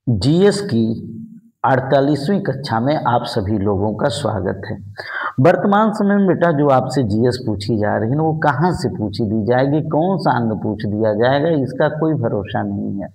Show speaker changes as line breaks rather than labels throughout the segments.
GS की 48वीं कक्षा में आप सभी लोगों का स्वागत है। वर्तमान समय में बेटा जो आपसे जीएस पूछी जा रही है ना, वो कहाँ से पूछी दी जाएगी, कौन सा अंग पूछ दिया जाएगा, इसका कोई भरोसा नहीं है।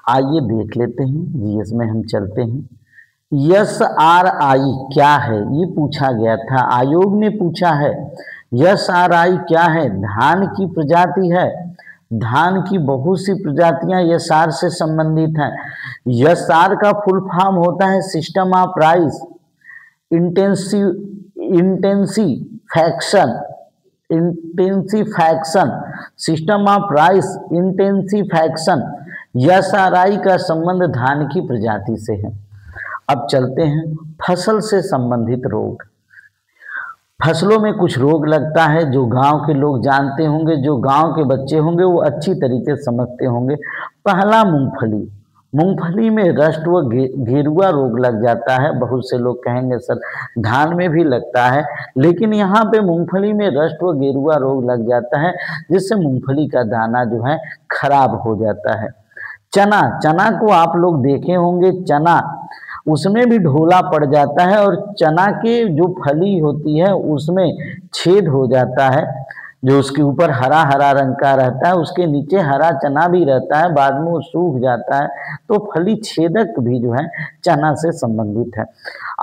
आइए देख लेते हैं, जीएस में हम चलते हैं। एसआरआई क्या है, ये पूछा गया था, आयोग ने पूछा है। एसआरआई क्या है? धान की प्रजाति है। धान की बहुत सी प्रजातियां एसआर से संबंधित हैं। एसआर का फुल फॉर्म होता है system of rice intensification system of rice intensification. SRI का संबंध धान की प्रजाति से है। अब चलते हैं फसल से संबंधित रोग। फसलों में कुछ रोग लगता है जो गांव के लोग जानते होंगे, जो गांव के बच्चे होंगे वो अच्छी तरीके से समझते होंगे। पहला मूंगफली। मूंगफली में रस्ट व गेरुआ रोग लग जाता है। बहुत से लोग कहेंगे सर धान में भी लगता है, लेकिन यहाँ पे मूंगफली में रस्ट व गेरुआ रोग लग जाता है, जिससे मूंगफली का दाना जो है खराब हो जाता है। चना, चना को आप लोग देखे होंगे, चना उसमें भी ढोला पड़ जाता है और चना के जो फली होती है उसमें छेद हो जाता है। जो उसके ऊपर हरा हरा रंग का रहता है, उसके नीचे हरा चना भी रहता है, बाद में वो सूख जाता है, तो फली छेदक भी जो है चना से संबंधित है।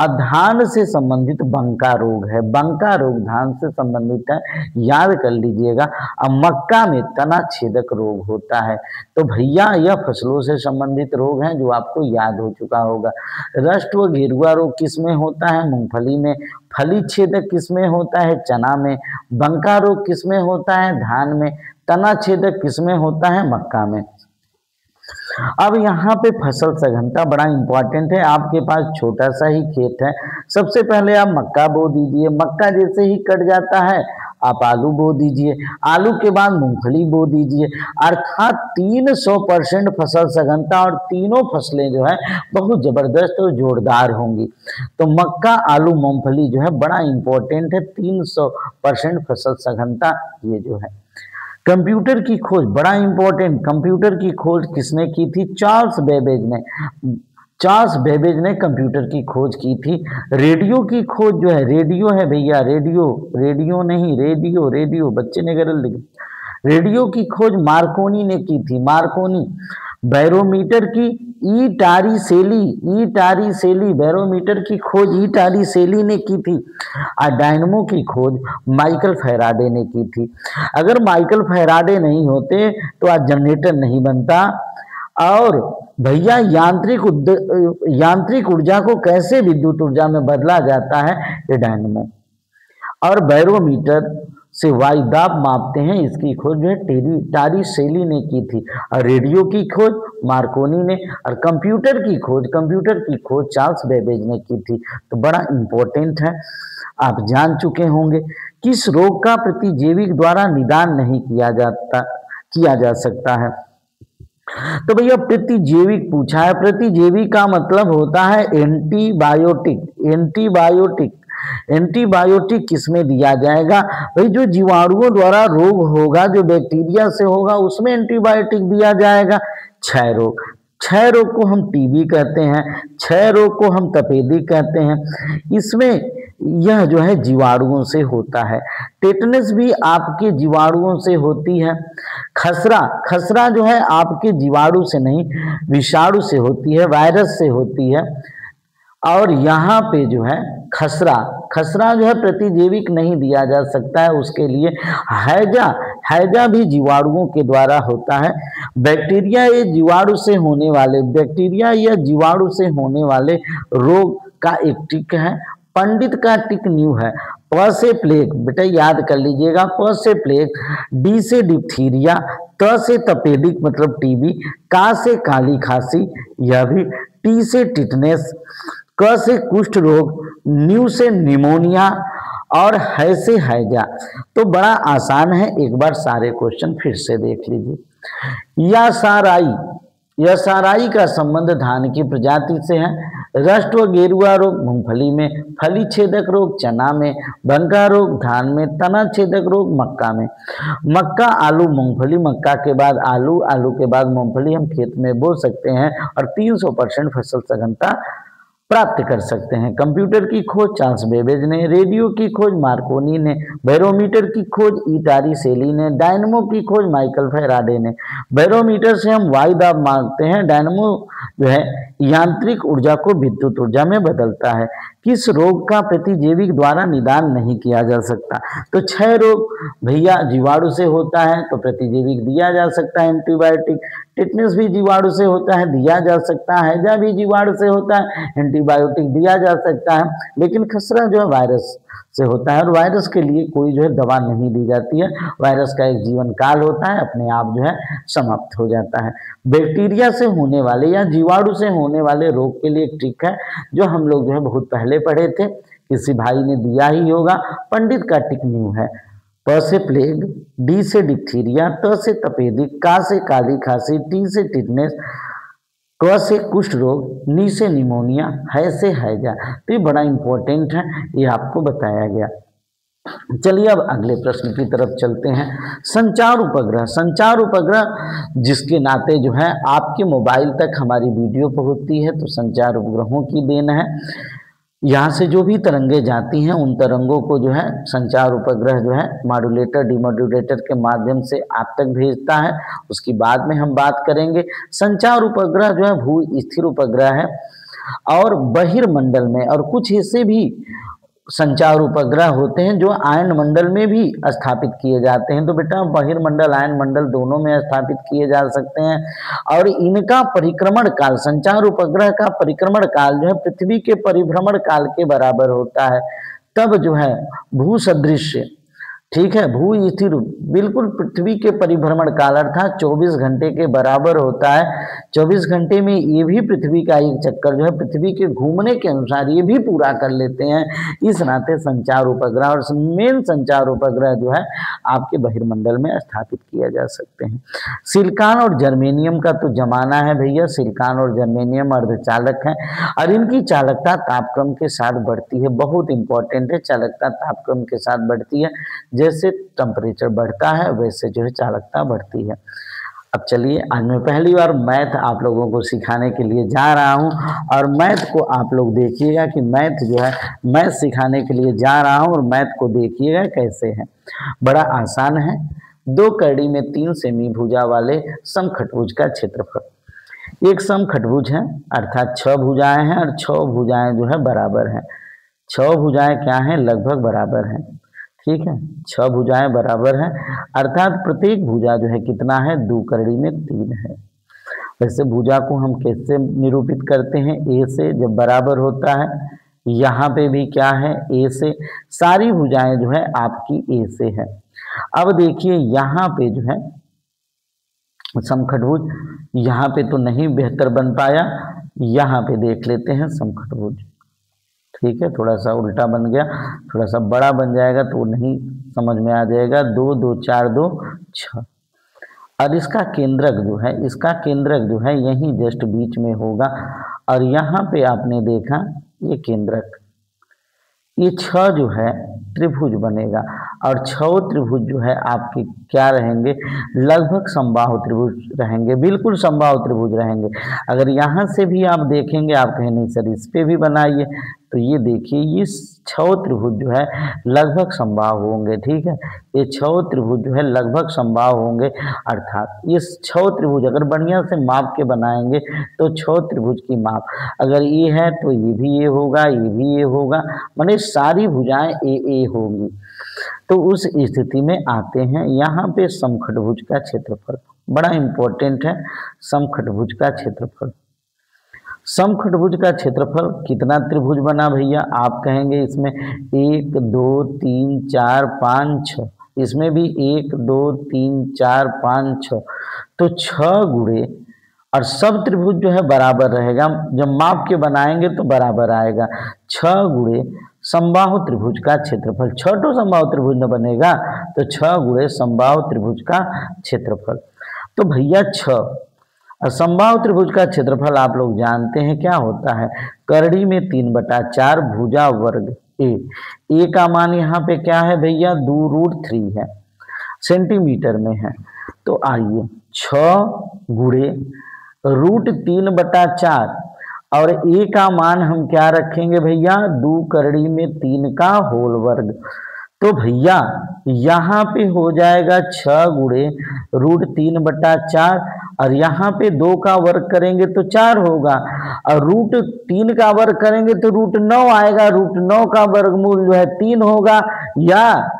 और धान से संबंधित बंका रोग है। बंका रोग धान से संबंधित है, याद कर लीजिएगा। अब मक्का में तना छेदक रोग होता है। तो भैया यह फसलों से संबंधित रोग हैं जो आपको याद हो चुका होगा। रस्ट व गेरुआ रोग किस में होता है? मूंगफली में। फली छेदक किस में होता है? चना में। बंका रोग किस में होता है? धान में। तना छेदक किस में होता है? मक्का में। अब यहाँ पे फसल सघनता बड़ा इंपॉर्टेंट है। आपके पास छोटा सा ही खेत है, सबसे पहले आप मक्का बो दीजिए। मक्का जैसे ही कट जाता है आप आलू बो दीजिए, आलू के बाद मूंगफली बो दीजिए। अर्थात 300% फसल सघनता और तीनों फसलें जो है बहुत जबरदस्त और जोरदार होंगी। तो मक्का, आलू, मूंगफली जो है बड़ा इंपॉर्टेंट है। 300% फसल सघनता ये जो है। कंप्यूटर की खोज बड़ा इंपॉर्टेंट। कंप्यूटर की खोज किसने की थी? चार्ल्स बेबेज ने। चार्ल्स बेबेज ने कंप्यूटर की खोज की थी। रेडियो की खोज जो है, रेडियो है भैया, रेडियो, रेडियो नहीं, रेडियो, रेडियो, बच्चे ने गलत लिखा। रेडियो की खोज मार्कोनी ने की थी, मार्कोनी। बैरोमीटर की ई टारी बैरोमीटर की खोज ई टारी सेली ने की थी। और डायनमो की खोज माइकल फैराडे ने की थी। अगर माइकल फैराडे नहीं होते तो आज जनरेटर नहीं बनता। और भैया यांत्रिक ऊर्जा को कैसे विद्युत ऊर्जा में बदला जाता है? ये डायनमो। और बैरोमीटर से वायुदाब मापते हैं, इसकी खोज जो है टारी सेली ने की थी। और रेडियो की खोज मार्कोनी ने। और कंप्यूटर की खोज चार्ल्स बेबेज ने की थी। तो बड़ा इंपॉर्टेंट है, आप जान चुके होंगे। किस रोग का प्रतिजैविक द्वारा निदान नहीं किया जा सकता है? तो भैया प्रतिजैविक पूछा है। प्रतिजैविक का मतलब होता है एंटीबायोटिक। एंटीबायोटिक किसमें दिया जाएगा? भाई जो जीवाणुओं द्वारा रोग होगा, जो बैक्टीरिया से होगा, उसमें एंटीबायोटिक दिया जाएगा। क्षय रोग, क्षय रोग को हम टीबी कहते हैं, क्षय रोग को हम तपेदिक कहते हैं। इसमें यह जो है जीवाणुओं से होता है। टेटनस भी आपके जीवाणुओं से होती है। खसरा जो है आपके जीवाणु से नहीं, विषाणु से होती है, वायरस से होती है। और यहाँ पे जो है खसरा जो है प्रतिजैविक नहीं दिया जा सकता है उसके लिए। हैजा भी जीवाणुओं के द्वारा होता है। बैक्टीरिया या जीवाणु से होने वाले रोग का एक टिक है। पंडित का टिक न्यू है। प से प्लेग, बेटा याद कर लीजिएगा, प से प्लेग, डी से डिप्थीरिया, त से तपेदिक मतलब टीबी, का से काली खांसी, यह भी, टी से टिटनेस, क से कुष्ठ रोग, न्यू से निमोनिया और है से हैजा। तो बड़ा आसान है, एक बार सारे क्वेश्चन फिर से देख लीजिए। एसआरआई का संबंध धान की प्रजाति से है। रस्ट व गेरुआ रोग मूंगफली में, फली छेदक रोग चना में, भंगा रोग धान में, तना छेदक रोग मक्का में। मक्का, आलू, मूंगफली, मक्का के बाद आलू, आलू के बाद मूंगफली हम खेत में बो सकते हैं और 300% फसल सघनता प्राप्त कर सकते हैं। कंप्यूटर की खोज चार्ल्स बेबेज ने, रेडियो की खोज मार्कोनी ने, बैरोमीटर की खोज इटारी सेली ने, डायनमो की खोज माइकल फैराडे ने। बैरोमीटर से हम वायु दाब मापते हैं, डायनमो जो है यांत्रिक ऊर्जा को विद्युत ऊर्जा में बदलता है। किस रोग का प्रतिजैविक द्वारा निदान नहीं किया जा सकता? तो क्षय रोग भैया जीवाणु से होता है तो प्रतिजैविक दिया जा सकता है एंटीबायोटिक। टिटनेस भी जीवाणु से होता है, दिया जा सकता है। हैजा भी जीवाणु से होता है, एंटीबायोटिक दिया जा सकता है। लेकिन खसरा जो है वायरस से होता है और वायरस के लिए कोई जो है दवा नहीं दी जाती है। वायरस का एक जीवन काल होता है, अपने आप जो है समाप्त हो जाता है। बैक्टीरिया से होने वाले या जीवाणु से होने वाले रोग के लिए एक ट्रिक है जो हम लोग जो है बहुत पहले पढ़े थे, किसी भाई ने दिया ही होगा। पंडित का टिक न्यू है। प से प्लेग, डी से डिप्थीरिया, त से तपेदिक, का से काली खांसी, टी से टिटनेस, क से कुष्ठ रोग, नी से निमोनिया, है से हैजा। तो ये बड़ा इंपॉर्टेंट है, ये आपको बताया गया। चलिए अब अगले प्रश्न की तरफ चलते हैं। संचार उपग्रह, संचार उपग्रह जिसके नाते जो है आपके मोबाइल तक हमारी वीडियो पहुंचती है, तो संचार उपग्रहों की देन है। यहाँ से जो भी तरंगे जाती हैं उन तरंगों को जो है संचार उपग्रह जो है मॉड्यूलेटर डिमॉड्यूलेटर के माध्यम से आप तक भेजता है। उसकी बाद में हम बात करेंगे। संचार उपग्रह जो है भू स्थिर उपग्रह है और बहिर्मंडल में और कुछ हिस्से भी संचार उपग्रह होते हैं जो आयन मंडल में भी स्थापित किए जाते हैं। तो बेटा बहिर्मंडल आयन मंडल दोनों में स्थापित किए जा सकते हैं और इनका परिक्रमण काल, संचार उपग्रह का परिक्रमण काल जो है पृथ्वी के परिभ्रमण काल के बराबर होता है। तब जो है भू सदृश, ठीक है, भू स्थिर बिल्कुल पृथ्वी के परिभ्रमण काल अर्थात 24 घंटे के बराबर होता है। 24 घंटे में ये भी पृथ्वी का एक चक्कर जो है पृथ्वी के घूमने के अनुसार ये भी पूरा कर लेते हैं। इस नाते संचार उपग्रह और मेन संचार उपग्रह जो है आपके बहिर्मंडल में स्थापित किया जा सकते हैं। सिलिकॉन और जर्मेनियम का तो जमाना है भैया। सिलिकॉन और जर्मेनियम अर्धचालक हैं और इनकी चालकता तापक्रम के साथ बढ़ती है। बहुत इंपॉर्टेंट है, चालकता तापक्रम के साथ बढ़ती है। जैसे टेम्परेचर बढ़ता है वैसे जो है चालकता बढ़ती है। अब चलिए, आज मैं पहली बार मैथ आप लोगों को सिखाने के लिए जा रहा हूं और मैथ को आप लोग देखिएगा कि मैथ जो है मैथ सिखाने के लिए जा रहा हूं और मैथ को देखिएगा कैसे है। बड़ा आसान है। 2 कड़ी में 3 सेमी भुजा वाले समखटभुज का क्षेत्रफल। एक समखटभुज है अर्थात 6 भुजाएं हैं और 6 भुजाएं जो है बराबर हैं। 6 भुजाएं क्या हैं? लगभग बराबर हैं, ठीक है। 6 भुजाएं बराबर हैं अर्थात प्रत्येक भुजा जो है कितना है? 2 कड़ी में 3 है। वैसे भुजा को हम कैसे निरूपित करते हैं? ए से, जब बराबर होता है। यहाँ पे भी क्या है? ए से। सारी भुजाएं जो है आपकी ए से है। अब देखिए यहाँ पे जो है समखटभुज, यहाँ पे तो नहीं बेहतर बन पाया, यहाँ पे देख लेते हैं समखटभुज, ठीक है। थोड़ा सा उल्टा बन गया, थोड़ा सा बड़ा बन जाएगा तो नहीं समझ में आ जाएगा। 2 2 4 2 6 और इसका केंद्रक जो है, इसका केंद्रक जो है यहीं जस्ट बीच में होगा और यहाँ पे आपने देखा ये केंद्रक, ये 6 जो है त्रिभुज बनेगा और 6 त्रिभुज जो है आपके क्या रहेंगे? लगभग समबाहु त्रिभुज रहेंगे, बिल्कुल समबाहु त्रिभुज रहेंगे। अगर यहाँ से भी आप देखेंगे, आप कहें नहीं सर इस पे भी बनाइए, तो ये देखिए ये 6 त्रिभुज जो है लगभग समबाहु होंगे, ठीक है। ये 6 त्रिभुज जो है लगभग समबाहु होंगे अर्थात ये 6 त्रिभुज अगर बढ़िया से माप के बनाएंगे तो 6 त्रिभुज की माप अगर ये है तो ये भी ये होगा, ये भी ये होगा, माने सारी भुजाएं ए होगी। तो उस स्थिति में आते हैं यहाँ पे समखटभुज का क्षेत्रफल, बड़ा इंपॉर्टेंट है। समखटभुज का क्षेत्रफल, समखटभुज का क्षेत्रफल कितना त्रिभुज बना भैया? आप कहेंगे इसमें 1 2 3 4 5 6, इसमें भी 1 2 3 4 5 6, तो 6 गुणे और सब त्रिभुज जो है बराबर रहेगा। जब माप के बनाएंगे तो बराबर आएगा। 6 गुणे समबाहु त्रिभुज का क्षेत्रफल, 6 तो समबाहु त्रिभुज न बनेगा तो 6 गुणे समबाहु त्रिभुज का क्षेत्रफल। तो भैया 6 और समबाहु त्रिभुज का क्षेत्रफल आप लोग जानते हैं क्या होता है, करड़ी में 3/4 भुजा वर्ग ए का मान यहाँ पे क्या है भैया 2√3 है, सेंटीमीटर में है। तो आइए 6 गुणे √3/4 और ए का मान हम क्या रखेंगे भैया 2 करड़ी में 3 का होल वर्ग। तो भैया यहाँ पे हो जाएगा 6 गुणे √3/4 और यहाँ पे 2 का वर्ग करेंगे तो 4 होगा और √3 का वर्ग करेंगे तो √9 आएगा। √9 का वर्गमूल जो है 3 होगा, या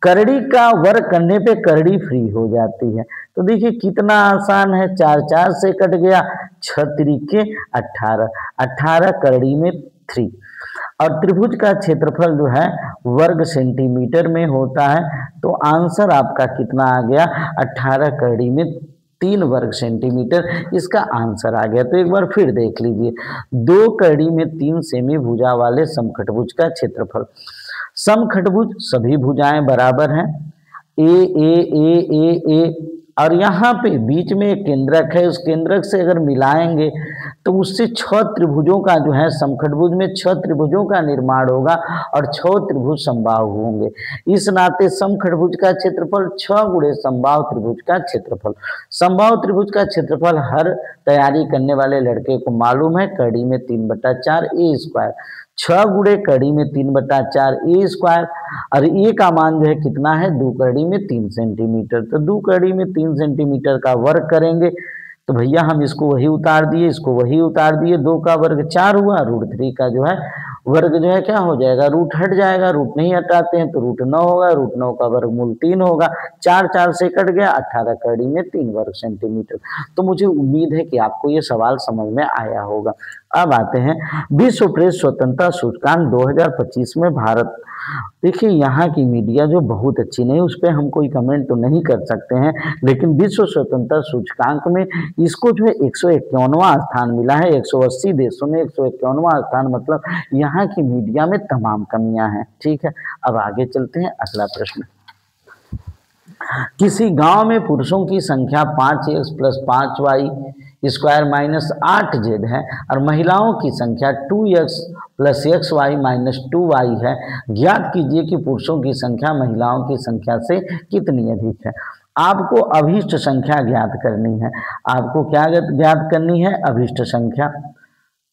करड़ी का वर्ग करने पे करड़ी फ्री हो जाती है। तो देखिए कितना आसान है, 4 4 से कट गया, 6 त्रिके 18, 18 करड़ी में 3। और त्रिभुज का क्षेत्रफल जो है वर्ग सेंटीमीटर में होता है, तो आंसर आपका कितना आ गया 18 करड़ी में 3 वर्ग सेंटीमीटर, इसका आंसर आ गया। तो एक बार फिर देख लीजिए, 2 करड़ी में 3 सेमी भुजा वाले समखटभुज का क्षेत्रफल। समखटभुज सभी भुजाएं बराबर हैं, ए और यहाँ पे बीच में एक केंद्रक है, उस केंद्रक से अगर मिलाएंगे तो उससे 6 त्रिभुजों का जो है समखटभुज में 6 त्रिभुजों का निर्माण होगा और 6 त्रिभुज समबाहु होंगे। इस नाते समखटभुज का क्षेत्रफल 6 गुणे समबाहु त्रिभुज का क्षेत्रफल। समबाहु त्रिभुज का क्षेत्रफल हर तैयारी करने वाले लड़के को मालूम है, करड़ी में 3/4 ए स्क्वायर, 6 गुणे करड़ी में 3/4 ए स्क्वायर और ए का मान जो है कितना है 2 करड़ी में 3 सेंटीमीटर। तो 2 करड़ी में 3 सेंटीमीटर का वर्ग करेंगे तो भैया हम इसको वही उतार दिए, इसको वही उतार दिए, 2 का वर्ग 4 हुआ, √3 का जो है वर्ग जो है क्या हो जाएगा, रूट हट जाएगा, रूट नहीं हटाते हैं तो √9 होगा, √9 का वर्गमूल 3 होगा, 4 4 से कट गया, 18 करड़ी में 3 वर्ग सेंटीमीटर। तो मुझे उम्मीद है कि आपको ये सवाल समझ में आया होगा। अब आते हैं विश्व प्रेस स्वतंत्रता सूचकांक 2025 में भारत। देखिए यहाँ की मीडिया जो बहुत अच्छी नहीं, उस पर हम कोई कमेंट तो नहीं कर सकते हैं, लेकिन विश्व स्वतंत्रता सूचकांक में इसको जो है 151वां स्थान मिला है। 180 देशों में 151वां स्थान, मतलब यहाँ की मीडिया में तमाम कमियां हैं। ठीक है, अब आगे चलते हैं, अगला प्रश्न। किसी गांव में पुरुषों की संख्या 5x + 5y² - 8z है और महिलाओं की संख्या 2x + xy - 2y है। ज्ञात कीजिए कि पुरुषों की संख्या महिलाओं की संख्या से कितनी अधिक है। आपको अभीष्ट संख्या ज्ञात करनी है। आपको क्या ज्ञात करनी है, अभीष्ट संख्या।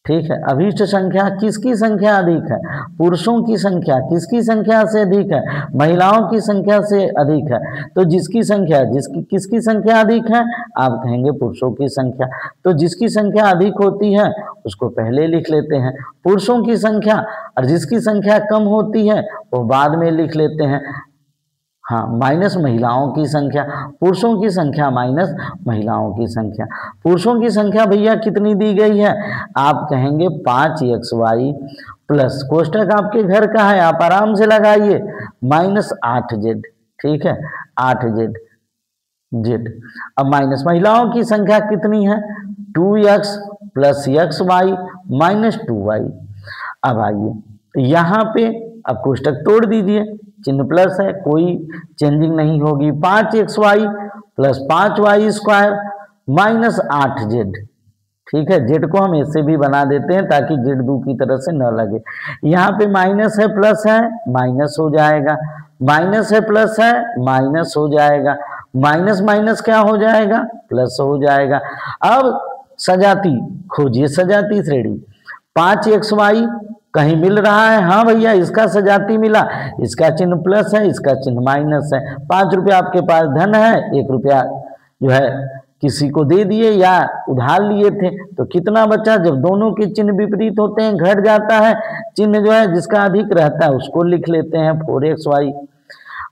ठीक है, अभीष्ट संख्या किसकी संख्या अधिक है, पुरुषों की संख्या किसकी संख्या से अधिक है, महिलाओं की संख्या से अधिक है। तो जिसकी संख्या किसकी संख्या अधिक है, आप कहेंगे पुरुषों की संख्या। तो जिसकी संख्या अधिक होती है उसको पहले लिख लेते हैं पुरुषों की संख्या, और जिसकी संख्या कम होती है वो बाद में लिख लेते हैं, हाँ, माइनस महिलाओं की संख्या। पुरुषों की संख्या माइनस महिलाओं की संख्या। पुरुषों की संख्या भैया कितनी दी गई है, आप कहेंगे 5xy प्लस, कोष्टक आपके घर का है आप आराम से लगाइए, -8z। ठीक है, 8z। अब माइनस महिलाओं की संख्या कितनी है, 2x + xy - 2y। अब आइए यहाँ पे अब कोष्टक तोड़ दीजिए, चिन्ह प्लस है, कोई चेंजिंग नहीं होगी। 5xy + 5y² - 8z। ठीक है, जेड को हम ऐसे भी बना देते हैं ताकि जेड 2 की तरह से न लगे। यहाँ पे माइनस है प्लस है, माइनस हो जाएगा, माइनस है प्लस है, माइनस हो जाएगा, माइनस माइनस क्या हो जाएगा, प्लस हो जाएगा। अब सजाती खोजिए, सजाती श्रेणी। 5xy कहीं मिल रहा है, हाँ भैया इसका सजाती मिला, इसका चिन्ह प्लस है, इसका चिन्ह माइनस है। 5 रुपया आपके पास धन है, 1 रुपया जो है किसी को दे दिए या उधार लिए थे, तो कितना बचा, जब दोनों के चिन्ह विपरीत होते हैं घट जाता है, चिन्ह जो है जिसका अधिक रहता है उसको लिख लेते हैं 4xy।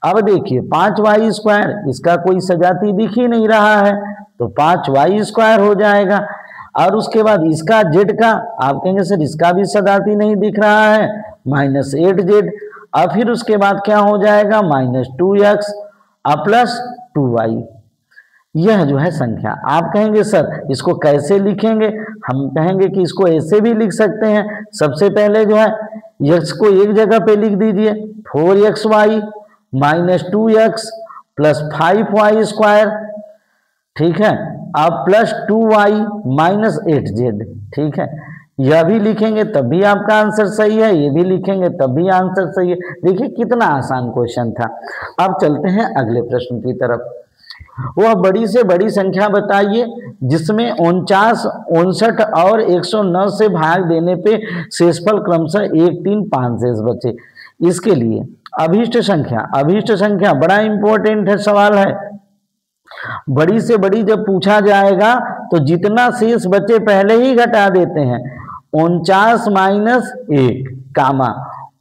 अब देखिए 5y², इसका कोई सजाती दिख ही नहीं रहा है तो 5y² हो जाएगा। और उसके बाद इसका जेड का, आप कहेंगे सर इसका भी सजाती नहीं दिख रहा है, -8z। और फिर उसके बाद क्या हो जाएगा, -2x + 2y। यह जो है संख्या, आप कहेंगे सर इसको कैसे लिखेंगे, हम कहेंगे कि इसको ऐसे भी लिख सकते हैं। सबसे पहले जो है x को एक जगह पे लिख दीजिए, 4xy - 2x + 5y²। ठीक है। अब प्लस 2y माइनस 8z, ठीक है। यह भी लिखेंगे तब भी आपका आंसर सही है, ये भी लिखेंगे तब भी आंसर सही है। देखिए कितना आसान क्वेश्चन था। अब चलते हैं अगले प्रश्न की तरफ। वह बड़ी से बड़ी संख्या बताइए जिसमें 49, 59 और 109 से भाग देने पे शेषफल क्रमशः 1, 3, 5 शेष बचे। इसके लिए अभीष्ट संख्या बड़ा इंपॉर्टेंट है, सवाल है। बड़ी से बड़ी जब पूछा जाएगा तो जितना शेष बचे पहले ही घटा देते हैं। 49 माइनस 1 कामा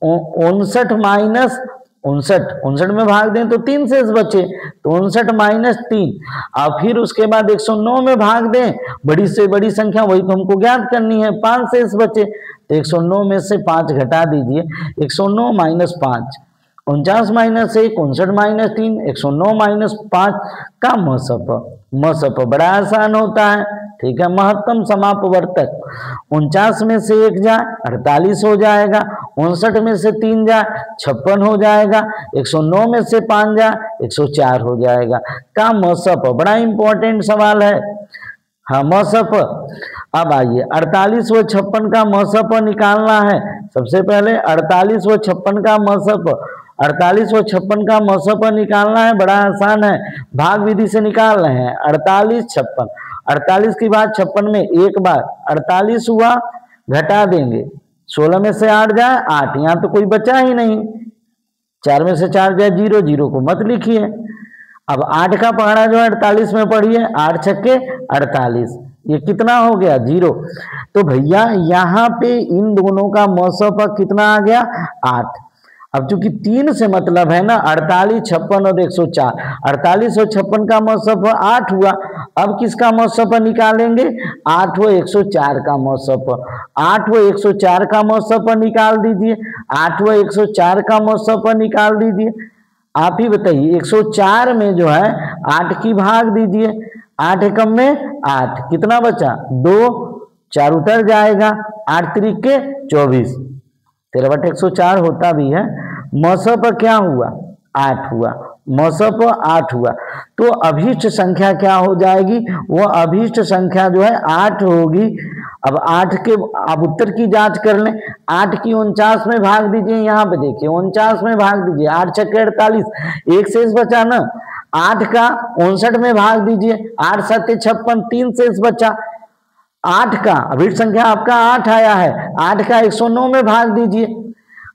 59 माइनस 59 में भाग दें तो 3 शेष बचे, तो 59 माइनस 3। अब फिर उसके बाद 109 में भाग दें, बड़ी से बड़ी संख्या वही तो हमको ज्ञात करनी है, 5 शेष बचे, तो 109 में से 5 घटा दीजिए। 109 माइनस 5, 49 माइनस 1, 59 माइनस 3, 109 माइनस 5 का मसप बड़ा आसान होता है, ठीक है। महत्तम समापवर्तक 49 में से 1 जाए 48 हो जाएगा, 59 में से 3 जाए 56 हो जाएगा, 109 में से 5 जाए 104 हो जाएगा का मसप। बड़ा इंपॉर्टेंट सवाल है, हाँ मसप। अब आइए 48 व 56 का मसप निकालना है। सबसे पहले 48 व 56 का मसप, 48 व 56 का मसप निकालना है, बड़ा आसान है, भाग विधि से निकाल रहे हैं। 48, 56, 48 की बात 56 में एक बार 48 हुआ, घटा देंगे, 16 में से 8 जाए 8, यहाँ तो कोई बचा ही नहीं, 4 में से 4 जाए 0, 0 को मत लिखिए। अब 8 का पहाड़ा जो है 48 में पढ़िए, 8 छक्के 48, ये कितना हो गया 0। तो भैया यहाँ पे इन दोनों का मसप कितना आ गया 8। अब चूंकि 3 से मतलब है ना, 48, 56 और 104, 48 और 56 का मसप 8 हुआ। अब किसका मसप निकालेंगे, 8 व 104 का मसप, 8 व 104 का मसप निकाल दीजिए, 8 व 104 का मसप निकाल दीजिए। आप ही बताइए, 104 में जो है 8 की भाग दीजिए, 8 एकम में 8, कितना बचा 2, 4 उतर जाएगा, 8 त्रिके 24, 13/104 होता भी है। मसप क्या हुआ 8 हुआ, मसप 8 हुआ। तो अभीष्ट संख्या क्या हो जाएगी, वो अभीष्ट संख्या जो है 8 होगी। अब 8 के, आप उत्तर की जांच कर लें, 8 की 49 में भाग दीजिए, यहाँ पे देखिए 49 में भाग दीजिए, 8 छक्के 48, एक शेष बचा ना। 8 का 59 में भाग दीजिए, 8 7 56, 3 शेष बचा। 8 का अभीष्ट संख्या आपका 8 आया है, 8 का 109 में भाग दीजिए,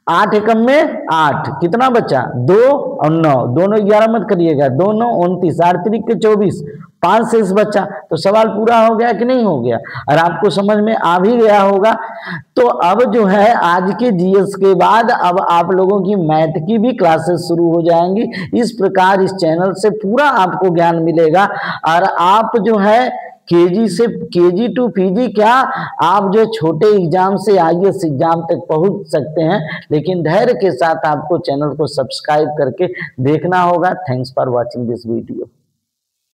8 एकम में 8, कितना बचा 2 और 9, दोनों 11 मत करिएगा, 2 9 29, 8 त्रिक 24, 5 शेष बचा। तो सवाल पूरा हो गया कि नहीं हो गया, और आपको समझ में आ भी गया होगा। तो अब जो है आज के जीएस के बाद अब आप लोगों की मैथ की भी क्लासेस शुरू हो जाएंगी। इस प्रकार इस चैनल से पूरा आपको ज्ञान मिलेगा, और आप जो है केजी टू पीजी क्या, आप जो छोटे एग्जाम से आईएएस एग्जाम तक पहुंच सकते हैं, लेकिन धैर्य के साथ आपको चैनल को सब्सक्राइब करके देखना होगा। Thanks for watching this video.